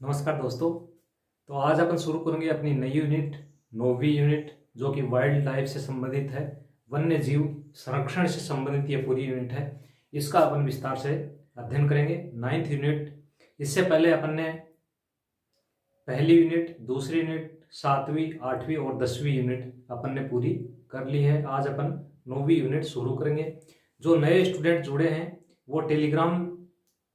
नमस्कार दोस्तों। तो आज अपन शुरू करेंगे अपनी नई यूनिट 9वीं यूनिट जो कि वाइल्ड लाइफ से संबंधित है। वन्य जीव संरक्षण से संबंधित ये पूरी यूनिट है। इसका अपन विस्तार से अध्ययन करेंगे। 9th यूनिट, इससे पहले अपन ने पहली यूनिट, दूसरी यूनिट, 7वीं, 8वीं और 10वीं यूनिट अपन ने पूरी कर ली है। आज अपन 9वीं यूनिट शुरू करेंगे। जो नए स्टूडेंट जुड़े हैं वो टेलीग्राम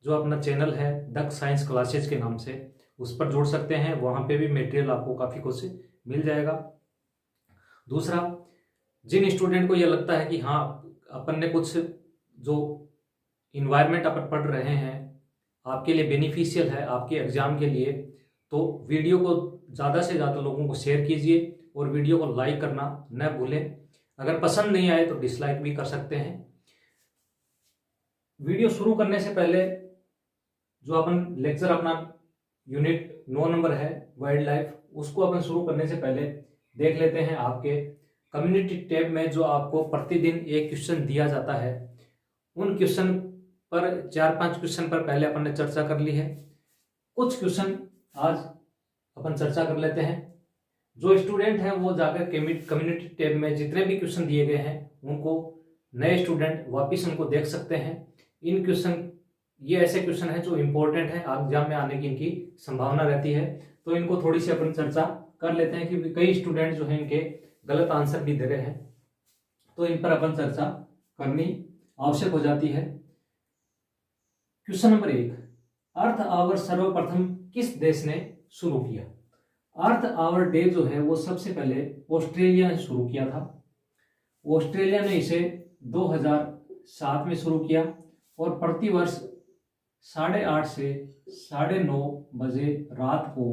जो अपना चैनल है डक साइंस क्लासेज के नाम से, उस पर जुड़ सकते हैं। वहाँ पे भी मटेरियल आपको काफ़ी कुछ मिल जाएगा। दूसरा, जिन स्टूडेंट को यह लगता है कि हाँ अपन ने कुछ जो इन्वायरमेंट अपन पढ़ रहे हैं आपके लिए बेनिफिशियल है आपके एग्जाम के लिए, तो वीडियो को ज़्यादा से ज़्यादा लोगों को शेयर कीजिए और वीडियो को लाइक करना न भूलें। अगर पसंद नहीं आए तो डिसलाइक भी कर सकते हैं। वीडियो शुरू करने से पहले जो अपन लेक्चर अपना यूनिट 9 नंबर है वाइल्ड लाइफ, उसको अपन शुरू करने से पहले देख लेते हैं। आपके कम्युनिटी टैब में जो आपको प्रतिदिन एक क्वेश्चन दिया जाता है, उन क्वेश्चन पर 4-5 क्वेश्चन पर पहले अपन ने चर्चा कर ली है। कुछ क्वेश्चन आज अपन चर्चा कर लेते हैं। जो स्टूडेंट हैं वो जाकर कम्युनिटी टैब में जितने भी क्वेश्चन दिए गए हैं उनको नए स्टूडेंट वापिस उनको देख सकते हैं। इन क्वेश्चन, ये ऐसे क्वेश्चन है जो इंपॉर्टेंट है, एग्जाम में आने की इनकी संभावना रहती है, तो इनको थोड़ी सी अपन चर्चा कर लेते हैं क्योंकि कई स्टूडेंट जो है इनके गलत आंसर भी दे रहे हैं, तो इन पर अपन चर्चा करनी आवश्यक हो जाती है। क्वेश्चन नंबर 1, अर्थ आवर सर्वप्रथम किस देश ने शुरू किया? अर्थ आवर डे जो है वो सबसे पहले ऑस्ट्रेलिया ने शुरू किया था। ऑस्ट्रेलिया ने इसे 2007 में शुरू किया और प्रतिवर्ष 8:30 से 9:30 बजे रात को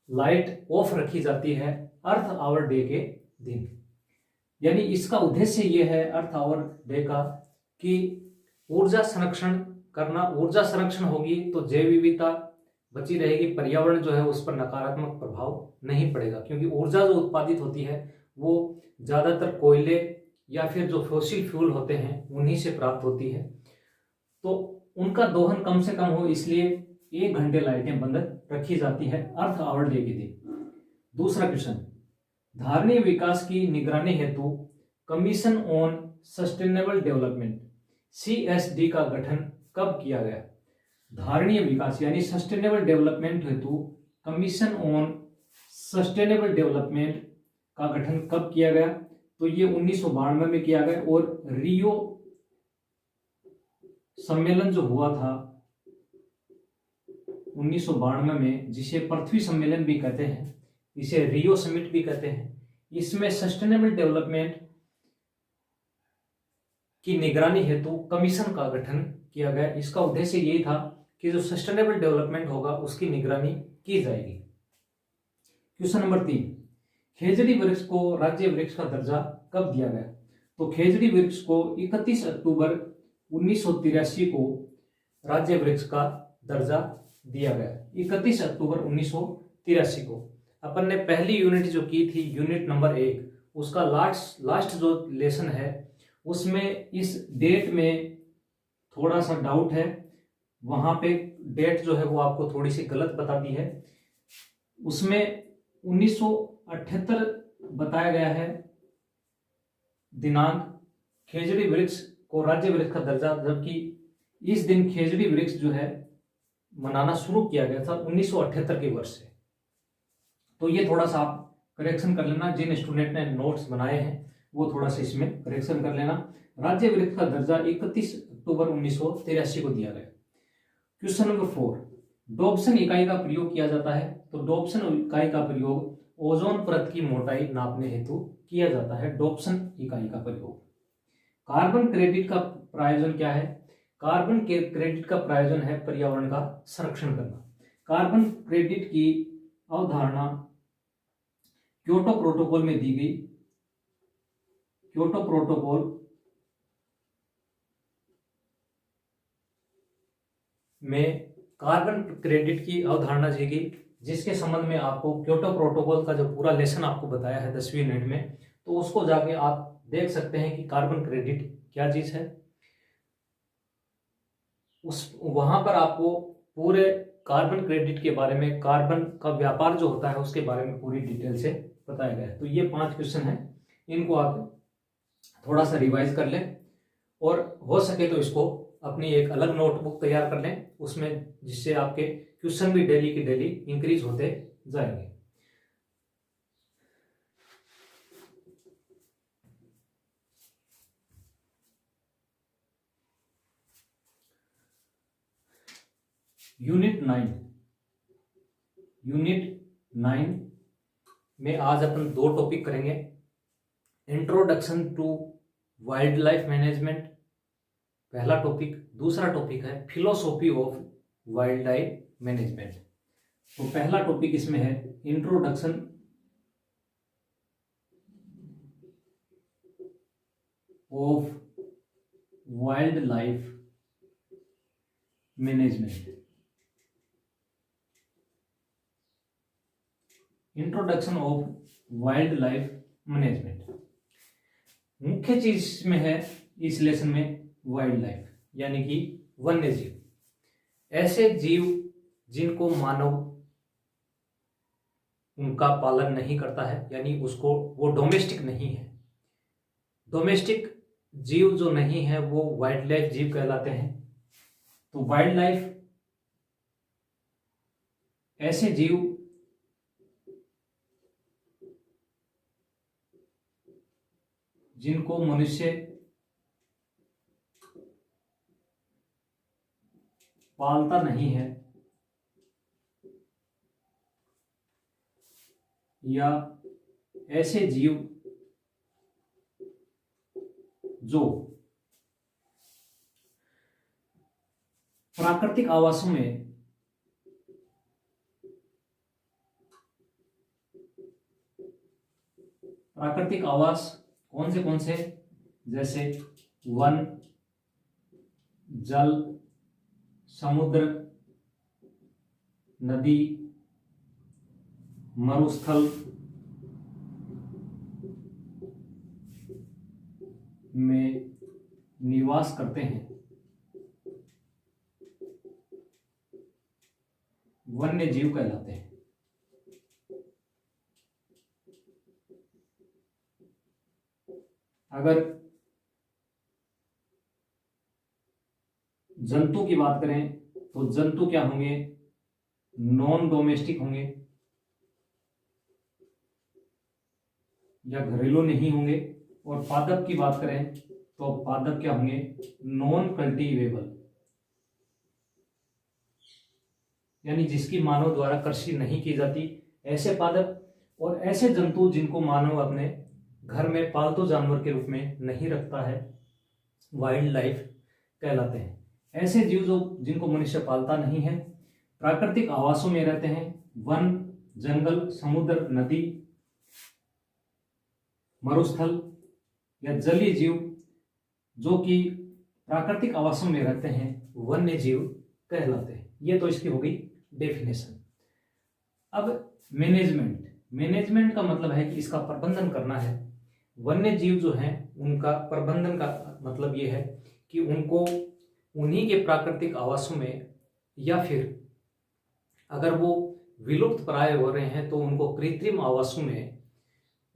लाइट ऑफ रखी जाती है अर्थ आवर डे के दिन। यानी इसका उद्देश्य यह है अर्थ आवर डे का कि ऊर्जा संरक्षण करना। ऊर्जा संरक्षण होगी तो जैव विविधता बची रहेगी, पर्यावरण जो है उस पर नकारात्मक प्रभाव नहीं पड़ेगा, क्योंकि ऊर्जा जो उत्पादित होती है वो ज्यादातर कोयले या फिर जो फॉसिल फ्यूल होते हैं उन्हीं से प्राप्त होती है, तो उनका दोहन कम से कम हो, इसलिए 1 घंटे लाइटें बंद रखी जाती है अर्थ आवर डे के दिन। दूसरा क्वेश्चन, धारणीय विकास की निगरानी हेतु commission on sustainable development CSD का गठन कब किया गया? धारणीय विकास यानी सस्टेनेबल डेवलपमेंट हेतु कमीशन ऑन सस्टेनेबल डेवलपमेंट का गठन कब किया गया? तो ये 1992 में किया गया और रियो सम्मेलन जो हुआ था 1992 में, जिसे पृथ्वी सम्मेलन भी कहते हैं, इसे रियो समिट भी कहते हैं, इसमें सस्टेनेबल डेवलपमेंट की निगरानी हेतु कमीशन का गठन किया गया। इसका उद्देश्य यही था कि जो सस्टेनेबल डेवलपमेंट होगा उसकी निगरानी की जाएगी। क्वेश्चन नंबर 3, खेजड़ी वृक्ष को राज्य वृक्ष का दर्जा कब दिया गया? तो खेजड़ी वृक्ष को 31 अक्टूबर 1983 को राज्य वृक्ष का दर्जा दिया गया। 31 अक्टूबर 1983 को। अपन ने पहली यूनिट जो की थी यूनिट नंबर 1, उसका लास्ट जो लेसन है उसमें इस डेट में थोड़ा सा डाउट है। वहां पे डेट जो है वो आपको थोड़ी सी गलत बता दी है। उसमें 1978 बताया गया है दिनांक खेजड़ी वृक्ष को राज्य वृक्ष का दर्जा, जबकि इस दिन खेजड़ी वृक्ष जो है मनाना शुरू किया गया था 1978 के वर्ष से। तो ये थोड़ा सा आप करेक्शन कर लेना, जिन स्टूडेंट ने नोट्स बनाए हैं वो थोड़ा सा इसमें करेक्शन कर लेना। राज्य वृक्ष का दर्जा 31 अक्टूबर 1983 को दिया गया। क्वेश्चन नंबर 4, डॉप्सन इकाई का प्रयोग किया जाता है। तो डॉप्सन इकाई का प्रयोग ओजोन परत की मोटाई नापने हेतु किया जाता है। डॉप्सन इकाई का प्रयोग। कार्बन क्रेडिट का प्रायोजन क्या है? कार्बन क्रेडिट का प्रायोजन है पर्यावरण का संरक्षण करना। कार्बन क्रेडिट की अवधारणा क्योटो प्रोटोकॉल में दी गई। क्योटो प्रोटोकॉल में कार्बन क्रेडिट की अवधारणा दी गई, जिसके संबंध में आपको क्योटो प्रोटोकॉल का जो पूरा लेसन आपको बताया है 10वीं यूनिट में, तो उसको जाके आप देख सकते हैं कि कार्बन क्रेडिट क्या चीज है। उस वहां पर आपको पूरे कार्बन क्रेडिट के बारे में, कार्बन का व्यापार जो होता है उसके बारे में पूरी डिटेल से बताया गया है। तो ये 5 क्वेश्चन हैं, इनको आप थोड़ा सा रिवाइज कर लें और हो सके तो इसको अपनी एक अलग नोटबुक तैयार कर लें उसमें, जिससे आपके क्वेश्चन भी डेली की डेली इंक्रीज होते जाएंगे। यूनिट 9 में आज अपन 2 टॉपिक करेंगे। Introduction to wild life management पहला टॉपिक, दूसरा टॉपिक है philosophy of wild life management. तो पहला टॉपिक इसमें है introduction of wild life management. Introduction of wild life management, मुख्य चीज इसमें है इस लेसन में वाइल्ड लाइफ यानी कि वन्य जीव, ऐसे जीव जिनको मानव उनका पालन नहीं करता है, यानी उसको वो डोमेस्टिक नहीं है। डोमेस्टिक जीव जो नहीं है वो वाइल्ड लाइफ जीव कहलाते हैं। तो वाइल्ड लाइफ ऐसे जीव जिनको मनुष्य पालता नहीं है या ऐसे जीव जो प्राकृतिक आवासों में प्राकृतिक आवास कौन से जैसे वन, जल, समुद्र, नदी, मरुस्थल में निवास करते हैं, वन्य जीव कहलाते हैं। अगर जंतु की बात करें तो जंतु क्या होंगे, नॉन डोमेस्टिक होंगे या घरेलू नहीं होंगे। और पादप की बात करें तो पादप क्या होंगे, नॉन कल्टीवेबल, यानी जिसकी मानव द्वारा कृषि नहीं की जाती, ऐसे पादप। और ऐसे जंतु जिनको मानव अपने घर में पालतू जानवर के रूप में नहीं रखता है, वाइल्ड लाइफ कहलाते हैं। ऐसे जीव जो जिनको मनुष्य पालता नहीं है, प्राकृतिक आवासों में रहते हैं, वन, जंगल, समुद्र, नदी, मरुस्थल या जलीय जीव जो कि प्राकृतिक आवासों में रहते हैं, वन्य जीव कहलाते हैं। ये तो इसकी होगी डेफिनेशन। अब मैनेजमेंट का मतलब है कि इसका प्रबंधन करना है। वन्य जीव जो हैं उनका प्रबंधन का मतलब ये है कि उनको उन्हीं के प्राकृतिक आवासों में या फिर अगर वो विलुप्त प्राय हो रहे हैं तो उनको कृत्रिम आवासों में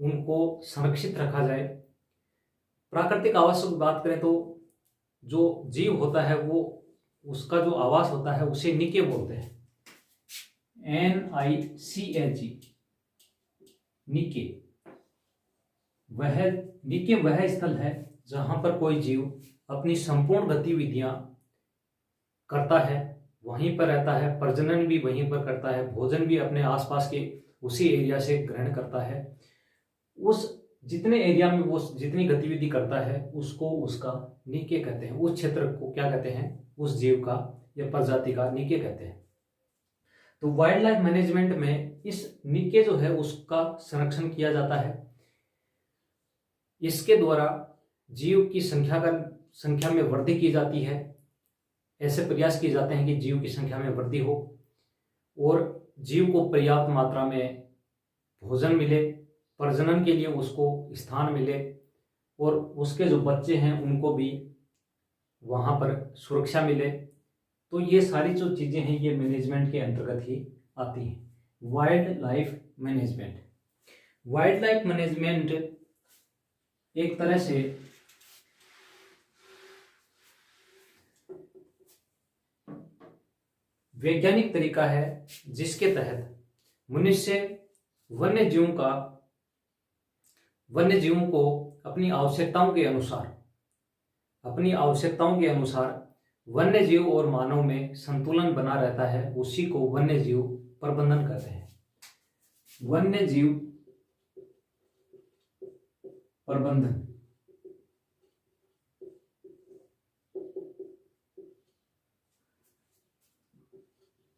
उनको संरक्षित रखा जाए। प्राकृतिक आवासों की बात करें तो जो जीव होता है वो उसका जो आवास होता है उसे निके बोलते हैं, NICHE, निके। वह स्थल है जहां पर कोई जीव अपनी संपूर्ण गतिविधियां करता है, वहीं पर रहता है, प्रजनन भी वहीं पर करता है, भोजन भी अपने आसपास के उसी एरिया से ग्रहण करता है। उस जितने एरिया में वो जितनी गतिविधि करता है उसको उसका निके कहते हैं। उस क्षेत्र को क्या कहते हैं, उस जीव का या प्रजाति का निके कहते हैं। तो वाइल्ड लाइफ मैनेजमेंट में इस निके जो है उसका संरक्षण किया जाता है। इसके द्वारा जीव की संख्या में वृद्धि की जाती है। ऐसे प्रयास किए जाते हैं कि जीव की संख्या में वृद्धि हो और जीव को पर्याप्त मात्रा में भोजन मिले, प्रजनन के लिए उसको स्थान मिले और उसके जो बच्चे हैं उनको भी वहाँ पर सुरक्षा मिले। तो ये सारी जो चीजें हैं ये मैनेजमेंट के अंतर्गत ही आती हैं। Wild life management, wild life management एक तरह से वैज्ञानिक तरीका है जिसके तहत मनुष्य वन्य जीवों को अपनी आवश्यकताओं के अनुसार वन्य जीव और मानव में संतुलन बना रहता है, उसी को वन्य जीव प्रबंधन कहते हैं। वन्य जीव प्रबंधन,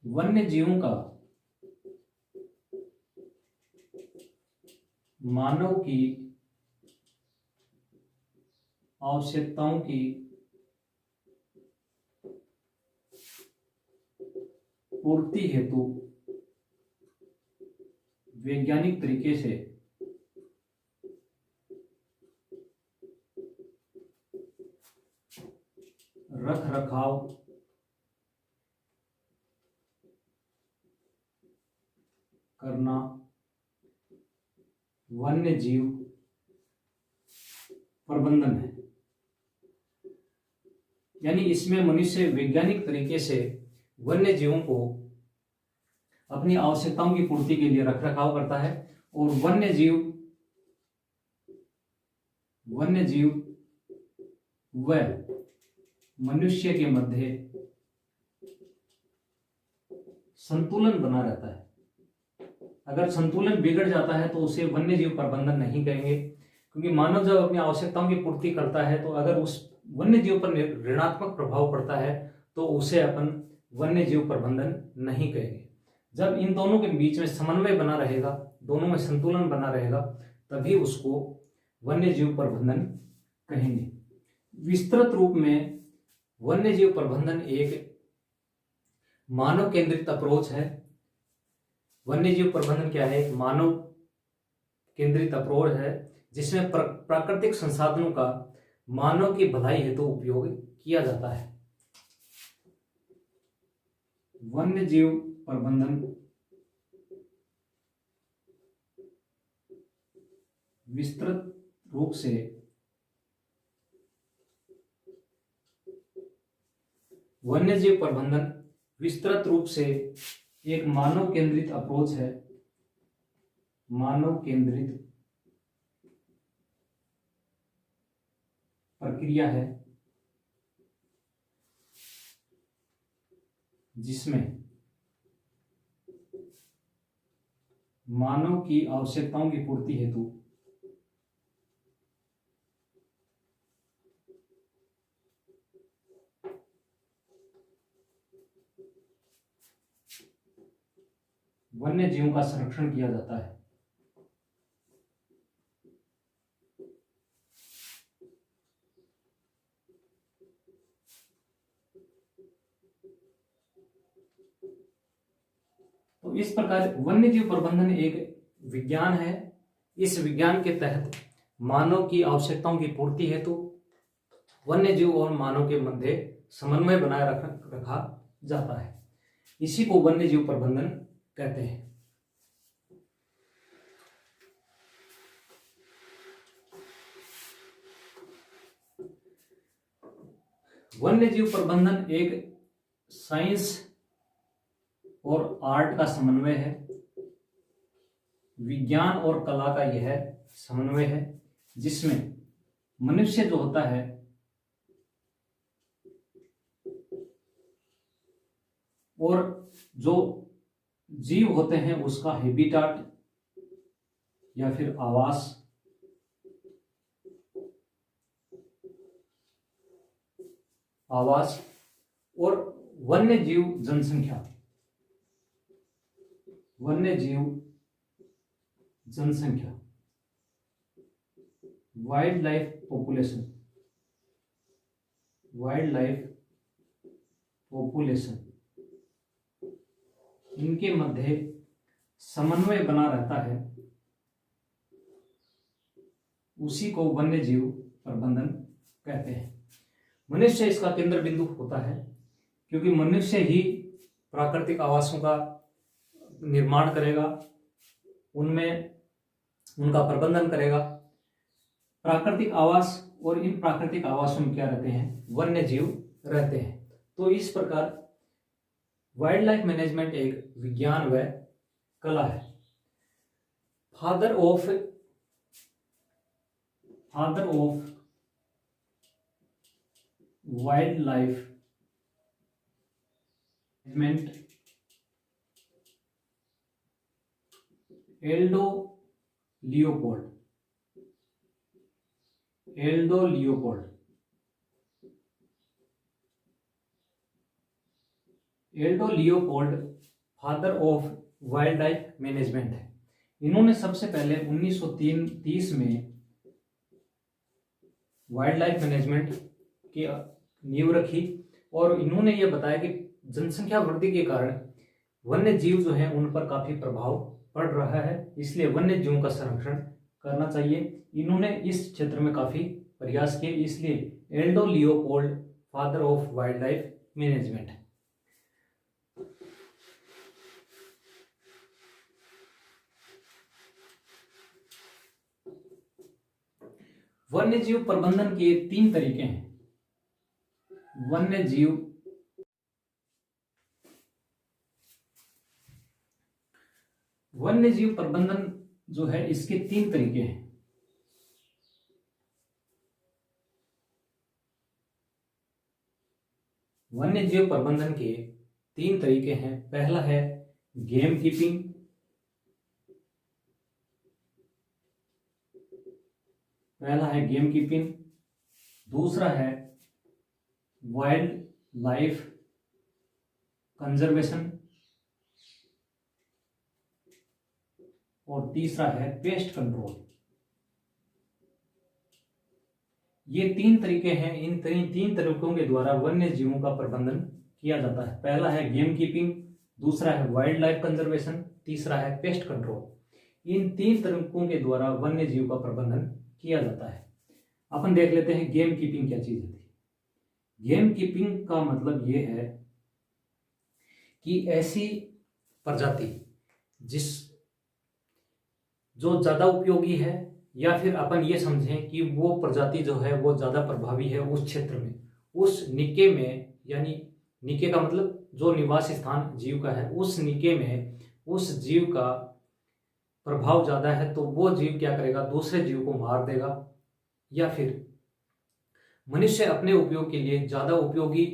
वन्य जीवों का मानव की आवश्यकताओं की पूर्ति हेतु वैज्ञानिक तरीके से रख रखाव करना वन्य जीव प्रबंधन है। यानी इसमें मनुष्य वैज्ञानिक तरीके से वन्य जीवों को अपनी आवश्यकताओं की पूर्ति के लिए रखरखाव करता है और वन्य जीव व मनुष्य के मध्य संतुलन बना रहता है। अगर संतुलन बिगड़ जाता है तो उसे वन्य जीव प्रबंधन नहीं कहेंगे, क्योंकि मानव जब अपनी आवश्यकताओं की पूर्ति करता है तो अगर उस वन्य जीव पर ऋणात्मक प्रभाव पड़ता है तो उसे अपन वन्य जीव प्रबंधन नहीं कहेंगे। जब इन दोनों के बीच में समन्वय बना रहेगा, दोनों में संतुलन बना रहेगा, तभी उसको वन्य जीव प्रबंधन कहेंगे। विस्तृत रूप में वन्य जीव प्रबंधन एक मानव केंद्रित अप्रोच है। वन्य जीव प्रबंधन क्या है? एक मानव केंद्रित अप्रोच है जिसमें प्राकृतिक संसाधनों का मानव की भलाई हेतु उपयोग किया जाता है। वन्य जीव प्रबंधन विस्तृत रूप से एक मानव केंद्रित अप्रोच है, मानव केंद्रित प्रक्रिया है जिसमें मानव की आवश्यकताओं की पूर्ति हेतु वन्य जीवों का संरक्षण किया जाता है। तो इस प्रकार वन्य जीव प्रबंधन एक विज्ञान है। इस विज्ञान के तहत मानव की आवश्यकताओं की पूर्ति हेतु वन्य जीव और मानव के मध्य समन्वय बनाए रखा जाता है। इसी को वन्य जीव प्रबंधन कहते हैं। वन्य जीव प्रबंधन एक साइंस और आर्ट का समन्वय है, विज्ञान और कला का यह समन्वय है, जिसमें मनुष्य जो होता है और जो जीव होते हैं उसका हैबिटाट या फिर आवास और वन्य जीव जनसंख्या, वाइल्ड लाइफ पॉपुलेशन, इनके मध्य समन्वय बना रहता है, उसी को वन्य जीव प्रबंधन कहते हैं। मनुष्य इसका केंद्र बिंदु होता है। क्योंकि मनुष्य ही प्राकृतिक आवासों का निर्माण करेगा, उनमें उनका प्रबंधन करेगा। प्राकृतिक आवास, और इन प्राकृतिक आवासों में क्या रहते हैं, वन्य जीव रहते हैं। तो इस प्रकार वाइल्ड लाइफ मैनेजमेंट एक विज्ञान व कला है। Father of wild life management Aldo Leopold father of wild life management है। इन्होंने सबसे पहले 1930 में वाइल्ड लाइफ मैनेजमेंट की नींव रखी, और इन्होंने ये बताया कि जनसंख्या वृद्धि के कारण वन्य जीव जो है उन पर काफी प्रभाव पड़ रहा है, इसलिए वन्य जीवों का संरक्षण करना चाहिए। इन्होंने इस क्षेत्र में काफी प्रयास किए, इसलिए Aldo Leopold father of wild life management है। वन्य जीव प्रबंधन के 3 तरीके हैं। वन्य जीव प्रबंधन जो है इसके 3 तरीके हैं। वन्य जीव प्रबंधन के 3 तरीके हैं। पहला है गेम कीपिंग, दूसरा है वाइल्ड लाइफ कंजर्वेशन, और तीसरा है पेस्ट कंट्रोल। ये 3 तरीके हैं। इन 3 तरीकों के द्वारा वन्य जीवों का प्रबंधन किया जाता है। पहला है गेम कीपिंग, दूसरा है वाइल्ड लाइफ कंजर्वेशन, तीसरा है पेस्ट कंट्रोल। इन 3 तरीकों के द्वारा वन्य जीव का प्रबंधन किया जाता है। अपन देख लेते हैं गेम कीपिंग क्या चीज होती है। गेम कीपिंग का मतलब ये है कि ऐसी प्रजाति जो ज्यादा उपयोगी है, या फिर अपन ये समझें कि वो प्रजाति जो है वो ज्यादा प्रभावी है उस क्षेत्र में, उस निके में, यानी निके का मतलब जो निवास स्थान जीव का है, उस निके में उस जीव का प्रभाव ज्यादा है, तो वो जीव क्या करेगा, दूसरे जीव को मार देगा, या फिर मनुष्य अपने उपयोग के लिए ज्यादा उपयोगी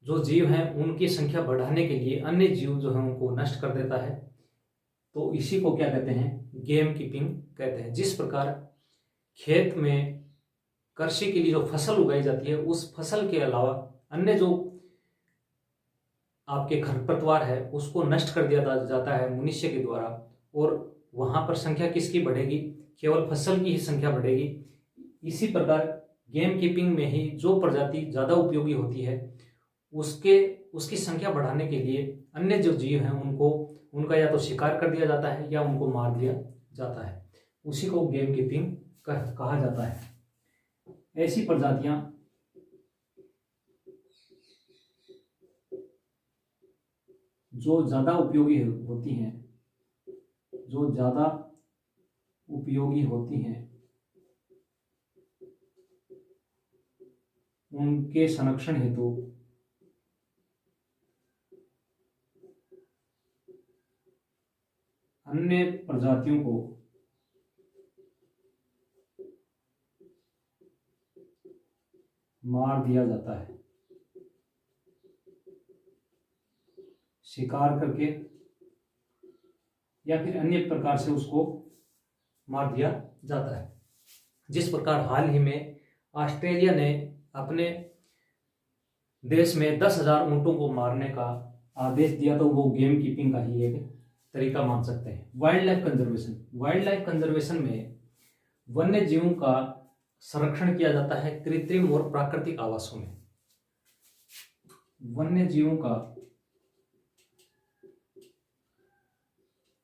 जो जीव हैं उनकी संख्या बढ़ाने के लिए अन्य जीव जो है उनको नष्ट कर देता है। तो इसी को क्या कहते हैं, गेम कीपिंग कहते हैं। जिस प्रकार खेत में कृषि के लिए जो फसल उगाई जाती है, उस फसल के अलावा अन्य जो आपके खरपतवार है उसको नष्ट कर दिया जाता है मनुष्य के द्वारा, और वहां पर संख्या किसकी बढ़ेगी, केवल फसल की ही संख्या बढ़ेगी। इसी प्रकार गेम कीपिंग में ही जो प्रजाति ज्यादा उपयोगी होती है उसकी संख्या बढ़ाने के लिए अन्य जो जीव हैं उनका या तो शिकार कर दिया जाता है या उनको मार दिया जाता है। उसी को गेम कीपिंग कहा जाता है। ऐसी प्रजातियां जो ज्यादा उपयोगी होती हैं उनके संरक्षण हेतु अन्य प्रजातियों को मार दिया जाता है, शिकार करके या फिर अन्य प्रकार से उसको मार दिया जाता है। जिस प्रकार हाल ही में ऑस्ट्रेलिया ने अपने देश में 10,000 ऊंटों को मारने का आदेश दिया, तो वो गेम कीपिंग का ही एक तरीका मान सकते हैं। वाइल्ड लाइफ कंजर्वेशन में वन्य जीवों का संरक्षण किया जाता है कृत्रिम और प्राकृतिक आवासों में। वन्य जीवों का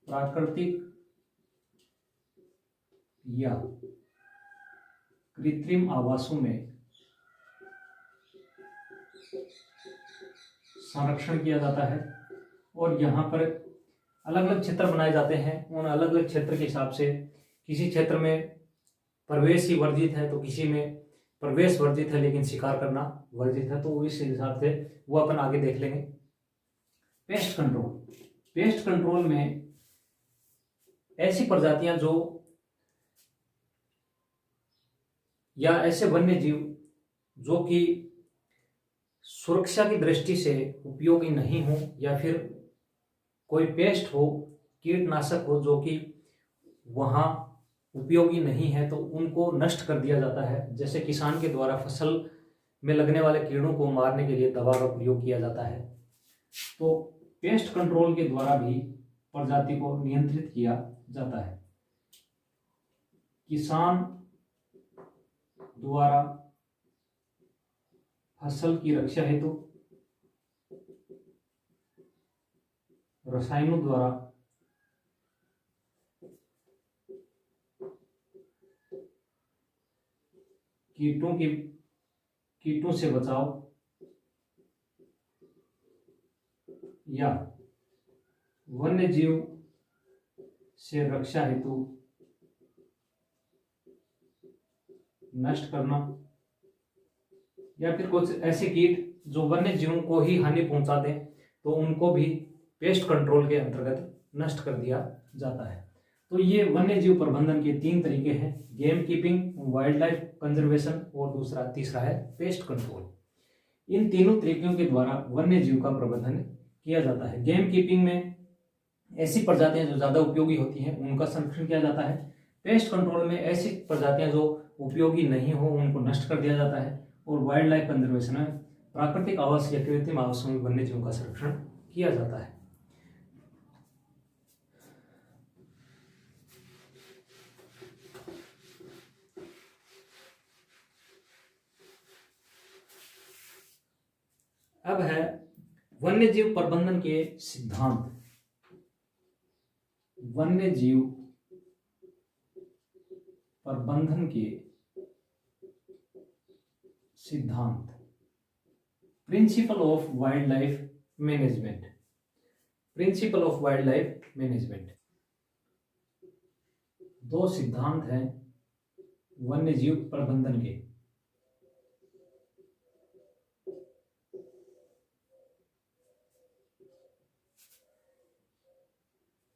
प्राकृतिक या कृत्रिम आवासों में संरक्षण किया जाता है और यहाँ पर अलग अलग क्षेत्र बनाए जाते हैं। उन अलग अलग क्षेत्र के हिसाब से किसी क्षेत्र में प्रवेश ही वर्जित है तो किसी में प्रवेश वर्जित है लेकिन शिकार करना वर्जित है, तो इस हिसाब से वो अपन आगे देख लेंगे। पेस्ट कंट्रोल, पेस्ट कंट्रोल में ऐसी प्रजातियां जो या ऐसे वन्य जीव जो कि सुरक्षा की दृष्टि से उपयोगी नहीं हो या फिर कोई पेस्ट हो, कीटनाशक हो जो कि वहां उपयोगी नहीं है, तो उनको नष्ट कर दिया जाता है। जैसे किसान के द्वारा फसल में लगने वाले कीड़ों को मारने के लिए दवा का प्रयोग किया जाता है, तो पेस्ट कंट्रोल के द्वारा भी प्रजाति को नियंत्रित किया जाता है। किसान द्वारा फसल की रक्षा हेतु रसायनों द्वारा कीटों से बचाव या वन्य जीव से रक्षा हेतु नष्ट करना, या फिर कुछ ऐसे कीट जो वन्य जीवों को ही हानि पहुंचा दें तो उनको भी पेस्ट कंट्रोल के अंतर्गत नष्ट कर दिया जाता है। तो ये वन्य जीव प्रबंधन के 3 तरीके हैं, game keeping, wild life conservation और तीसरा है पेस्ट कंट्रोल। इन तीनों तरीकों के द्वारा वन्य जीव का प्रबंधन किया जाता है। गेम कीपिंग में ऐसी प्रजातियां जो ज्यादा उपयोगी होती हैं उनका संरक्षण किया जाता है। पेस्ट कंट्रोल में ऐसी प्रजातियां जो उपयोगी नहीं हो उनको नष्ट कर दिया जाता है। और वाइल्ड लाइफ कंजर्वेशन में प्राकृतिक आवास या कृत्रिम आवासों में वन्य जीवों का संरक्षण किया जाता है। अब है वन्य जीव प्रबंधन के सिद्धांत। वन्य जीव प्रबंधन के सिद्धांत, principle of wild life management. Principle of wild life management 2 सिद्धांत हैं वन्य जीव प्रबंधन के।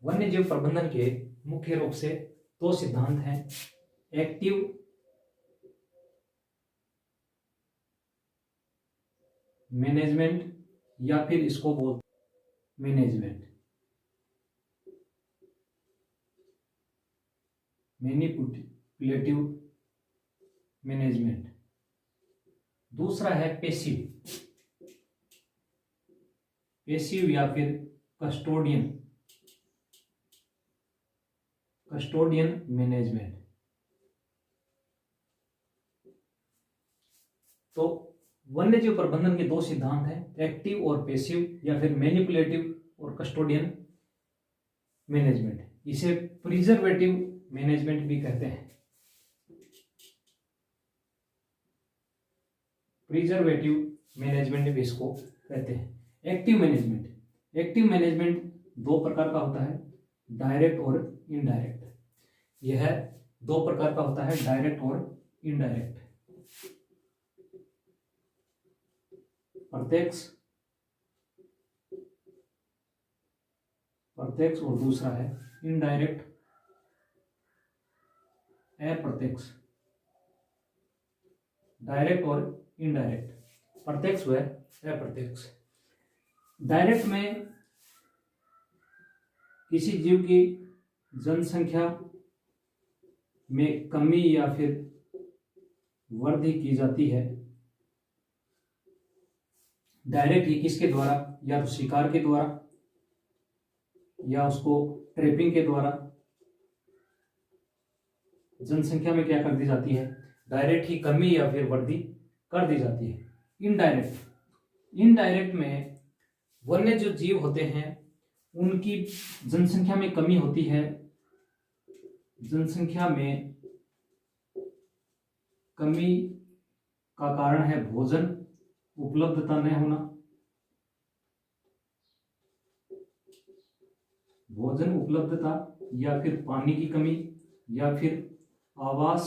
वन्य जीव प्रबंधन के मुख्य रूप से 2 सिद्धांत हैं, एक्टिव मैनेजमेंट या फिर इसको बोलते मैनेजमेंट, मैनिपुलेटिव मैनेजमेंट। दूसरा है पेसिव, पेसिव या फिर कस्टोडियन मैनेजमेंट। तो वन्य जीव प्रबंधन के 2 सिद्धांत हैं, एक्टिव और पेसिव या फिर मैनिपुलेटिव और कस्टोडियन मैनेजमेंट। इसे प्रिजर्वेटिव मैनेजमेंट भी कहते हैं। प्रिजर्वेटिव मैनेजमेंट भी इसको कहते हैं। एक्टिव मैनेजमेंट 2 प्रकार का होता है, डायरेक्ट और इनडायरेक्ट। यह 2 प्रकार का होता है, डायरेक्ट और इनडायरेक्ट। प्रत्यक्ष और दूसरा है इनडायरेक्ट, अप्रत्यक्ष। डायरेक्ट और इनडायरेक्ट, प्रत्यक्ष व अप्रत्यक्ष। डायरेक्ट में किसी जीव की जनसंख्या में कमी या फिर वृद्धि की जाती है। डायरेक्ट ही किसके द्वारा, या तो शिकार के द्वारा या उसको ट्रैपिंग के द्वारा जनसंख्या में क्या कर दी जाती है, डायरेक्ट ही कमी या फिर वृद्धि कर दी जाती है। इनडायरेक्ट में वन्य जो जीव होते हैं उनकी जनसंख्या में कमी होती है। जनसंख्या में कमी का कारण है भोजन उपलब्धता न होना, भोजन उपलब्धता या फिर पानी की कमी या फिर आवास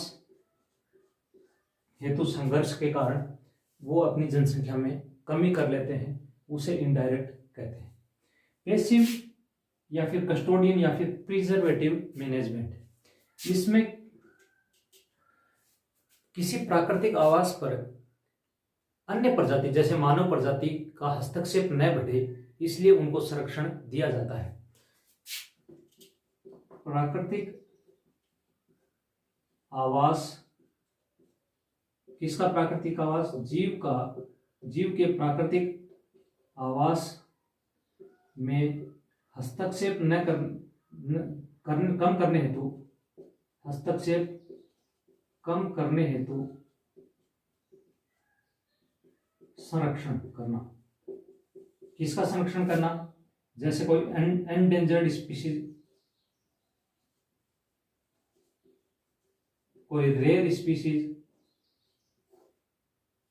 हेतु संघर्ष के कारण वो अपनी जनसंख्या में कमी कर लेते हैं, उसे इनडायरेक्ट कहते हैं। पैसिव या फिर कस्टोडियन या फिर प्रिजर्वेटिव मैनेजमेंट, इसमें किसी प्राकृतिक आवास पर अन्य प्रजाति जैसे मानव प्रजाति का हस्तक्षेप न बढ़े इसलिए उनको संरक्षण दिया जाता है। प्राकृतिक आवास, किसका प्राकृतिक आवास? जीव के प्राकृतिक आवास में हस्तक्षेप कम करने हेतु संरक्षण करना। किसका संरक्षण करना? जैसे कोई एंडेंजर्ड स्पीशीज, कोई रेयर स्पीशीज,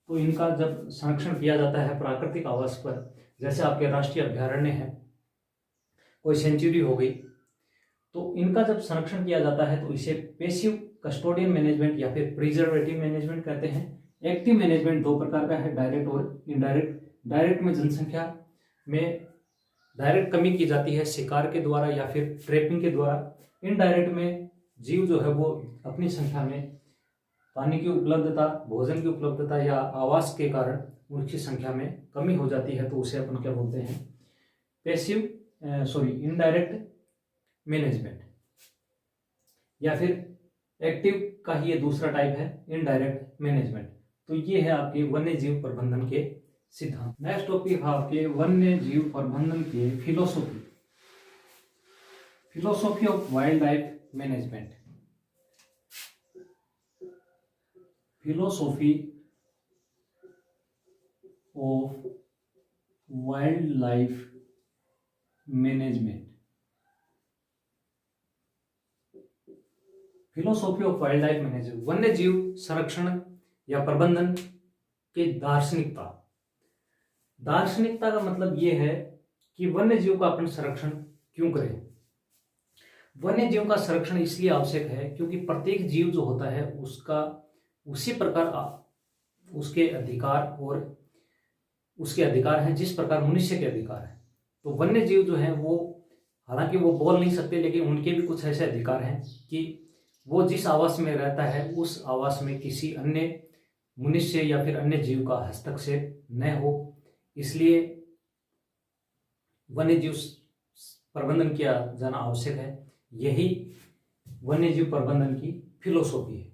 तो इनका जब संरक्षण किया जाता है प्राकृतिक आवास पर, जैसे आपके राष्ट्रीय अभ्यारण्य है, कोई सेंचुरी हो गई, तो इनका जब संरक्षण किया जाता है तो इसे पैसिव कस्टोडियन मैनेजमेंट या फिर प्रिजर्वेटिव मैनेजमेंट कहते हैं। एक्टिव मैनेजमेंट दो प्रकार का है, डायरेक्ट और इनडायरेक्ट। डायरेक्ट में जनसंख्या में डायरेक्ट कमी की जाती है शिकार के द्वारा या फिर ट्रैपिंग के द्वारा। इनडायरेक्ट में जीव जो है वो अपनी संख्या में पानी की उपलब्धता, भोजन की उपलब्धता या आवास के कारण उनकी संख्या में कमी हो जाती है, तो उसे अपन क्या बोलते हैं? Indirect management. या फिर एक्टिव का ही ये दूसरा टाइप है, इनडायरेक्ट मैनेजमेंट। तो ये है आपके वन्य जीव प्रबंधन के सिद्धांत। नेक्स्ट टॉपिक है आपके वन्य जीव प्रबंधन के philosophy of wild life management. Philosophy of wild life management. Philosophy of wild life management, वन्य जीव संरक्षण या प्रबंधन के दार्शनिकता। दार्शनिकता का मतलब यह है कि वन्य जीव का अपन संरक्षण क्यों करें। वन्य जीव का संरक्षण इसलिए आवश्यक है क्योंकि प्रत्येक जीव जो होता है उसका उसी प्रकार उसके अधिकार हैं जिस प्रकार मनुष्य के अधिकार हैं। तो वन्य जीव जो है वो, हालांकि वो बोल नहीं सकते, लेकिन उनके भी कुछ ऐसे अधिकार हैं कि वो जिस आवास में रहता है उस आवास में किसी अन्य मनुष्य या फिर अन्य जीव का हस्तक्षेप न हो, इसलिए वन्य जीव प्रबंधन किया जाना आवश्यक है। यही वन्य जीव प्रबंधन की फिलोसॉफी है।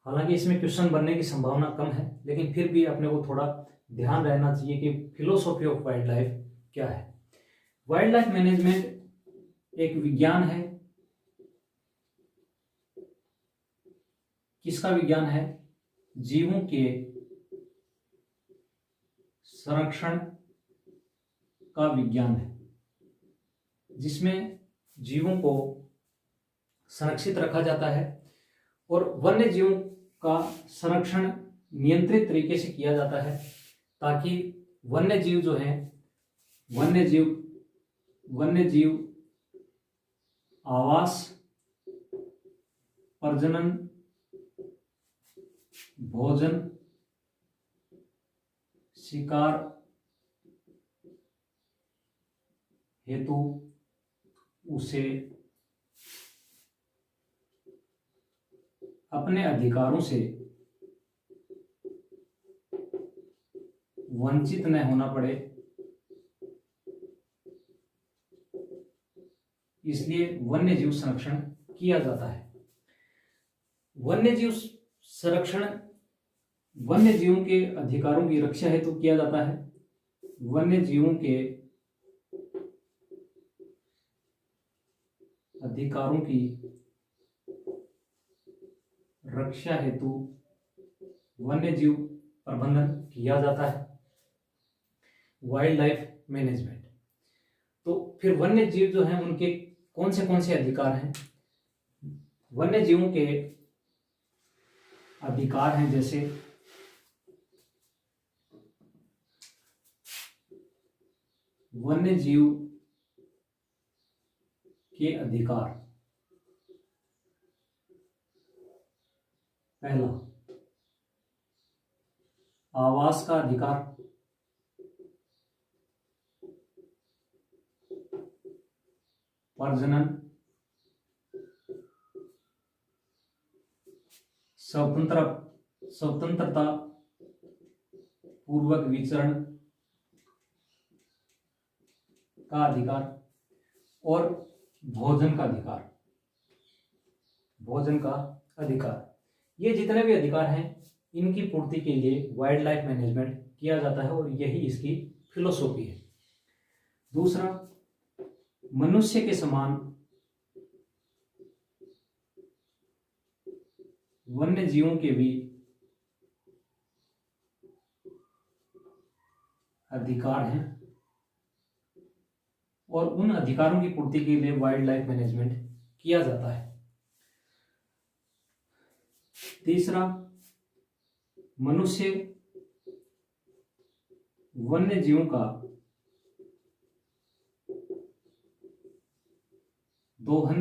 हालांकि इसमें क्वेश्चन बनने की संभावना कम है, लेकिन फिर भी अपने को थोड़ा ध्यान रहना चाहिए कि फिलोसॉफी ऑफ वाइल्ड लाइफ क्या है। वाइल्ड लाइफ मैनेजमेंट एक विज्ञान है। किसका विज्ञान है? जीवों के संरक्षण का विज्ञान है, जिसमें जीवों को संरक्षित रखा जाता है और वन्य जीवों का संरक्षण नियंत्रित तरीके से किया जाता है, ताकि वन्य जीव जो हैं, वन्य जीव आवास, प्रजनन, भोजन, शिकार हेतु उसे अपने अधिकारों से वंचित न होना पड़े, इसलिए वन्य जीव संरक्षण किया जाता है। वन्य जीव संरक्षण वन्य जीवों के अधिकारों की रक्षा हेतु किया जाता है। वन्य जीवों के अधिकारों की रक्षा हेतु वन्य जीव प्रबंधन किया जाता है, वाइल्ड लाइफ मैनेजमेंट। तो फिर वन्य जीव जो हैं उनके कौन से अधिकार हैं? वन्य जीवों के अधिकार हैं जैसे वन्य जीव के अधिकार। पहला, आवास का अधिकार। प्रजनन, स्वतंत्रता पूर्वक विचरण का अधिकार और भोजन का अधिकार। भोजन का अधिकार, ये जितने भी अधिकार हैं इनकी पूर्ति के लिए वाइल्ड लाइफ मैनेजमेंट किया जाता है और यही इसकी फिलोसॉफी है। दूसरा, मनुष्य के समान वन्य जीवों के भी अधिकार हैं और उन अधिकारों की पूर्ति के लिए वाइल्ड लाइफ मैनेजमेंट किया जाता है। तीसरा, मनुष्य वन्य जीवों का दोहन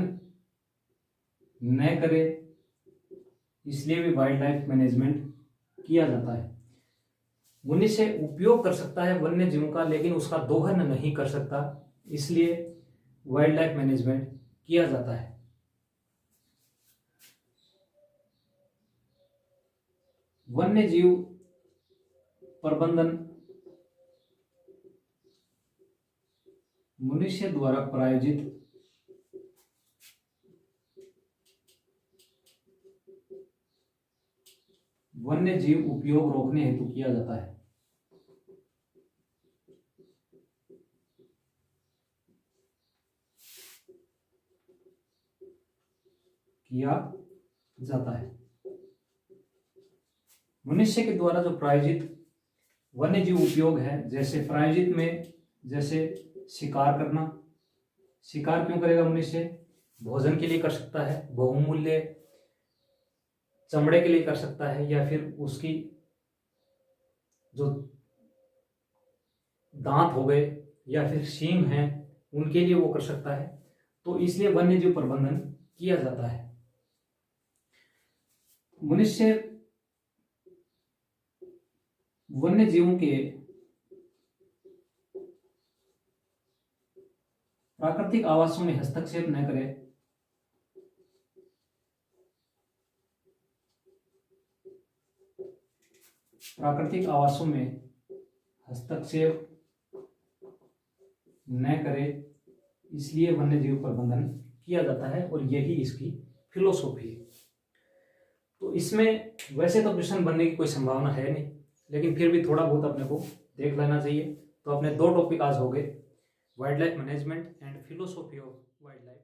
न करे, इसलिए भी वाइल्ड लाइफ मैनेजमेंट किया जाता है। मनुष्य उपयोग कर सकता है वन्य जीवों का, लेकिन उसका दोहन नहीं कर सकता, इसलिए वाइल्ड लाइफ मैनेजमेंट किया जाता है। वन्य जीव प्रबंधन मनुष्य द्वारा प्रायोजित वन्य जीव उपयोग रोकने हेतु किया जाता है। किया जाता है। मनुष्य के द्वारा जो प्रायोजित वन्य जीव उपयोग है, जैसे प्रायोजित में जैसे शिकार करना। शिकार क्यों करेगा मनुष्य? भोजन के लिए कर सकता है, बहुमूल्य चमड़े के लिए कर सकता है, या फिर उसकी जो दांत हो गए या फिर सींग हैं उनके लिए वो कर सकता है। तो इसलिए वन्य जीव प्रबंधन किया जाता है। मनुष्य वन्य जीवों के प्राकृतिक आवासों में हस्तक्षेप न करे, प्राकृतिक आवासों में हस्तक्षेप न करे, इसलिए वन्य जीव प्रबंधन किया जाता है और यही इसकी फिलोसॉफी है। तो इसमें वैसे तो क्वेश्चन बनने की कोई संभावना है नहीं, लेकिन फिर भी थोड़ा बहुत अपने को देख लेना चाहिए। तो अपने 2 टॉपिक आज हो गए, wild life management and philosophy of wild life.